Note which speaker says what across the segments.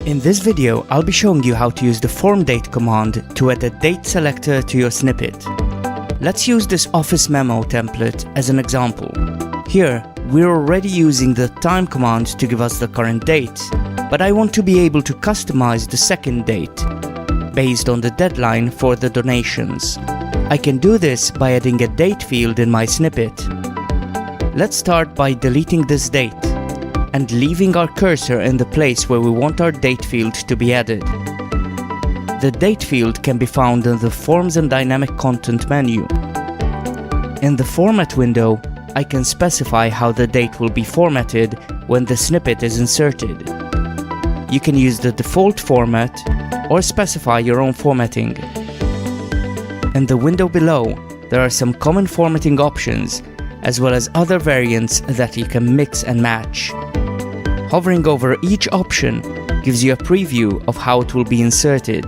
Speaker 1: In this video, I'll be showing you how to use the FormDate command to add a date selector to your snippet. Let's use this Office memo template as an example. Here, we're already using the time command to give us the current date, but I want to be able to customize the second date based on the deadline for the donations. I can do this by adding a date field in my snippet. Let's start by deleting this date and leaving our cursor in the place where we want our date field to be added. The date field can be found in the Forms and Dynamic Content menu. In the Format window, I can specify how the date will be formatted when the snippet is inserted. You can use the default format or specify your own formatting. In the window below, there are some common formatting options as well as other variants that you can mix and match. Hovering over each option gives you a preview of how it will be inserted.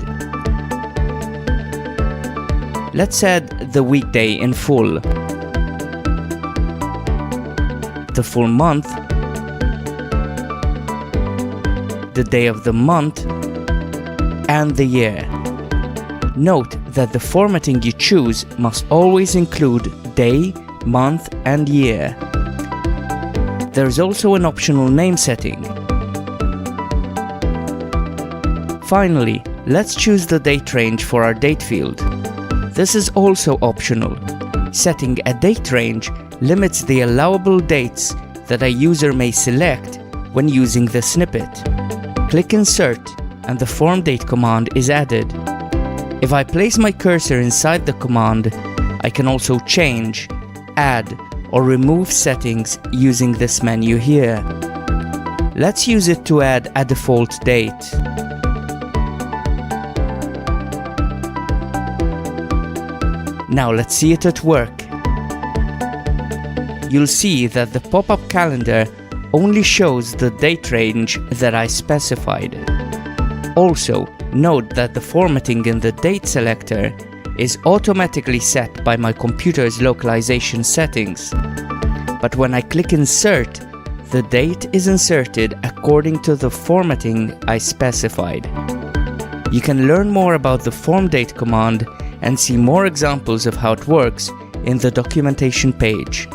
Speaker 1: Let's add the weekday in full, the full month, the day of the month, and the year. Note that the formatting you choose must always include day, month, and year. There is also an optional name setting. Finally, let's choose the date range for our date field. This is also optional. Setting a date range limits the allowable dates that a user may select when using the snippet. Click Insert and the FormDate command is added. If I place my cursor inside the command, I can also change, add, or remove settings using this menu here. Let's use it to add a default date. Now let's see it at work. You'll see that the pop-up calendar only shows the date range that I specified. Also, note that the formatting in the date selector is automatically set by my computer's localization settings. But when I click Insert, the date is inserted according to the formatting I specified. You can learn more about the FormDate command and see more examples of how it works in the documentation page.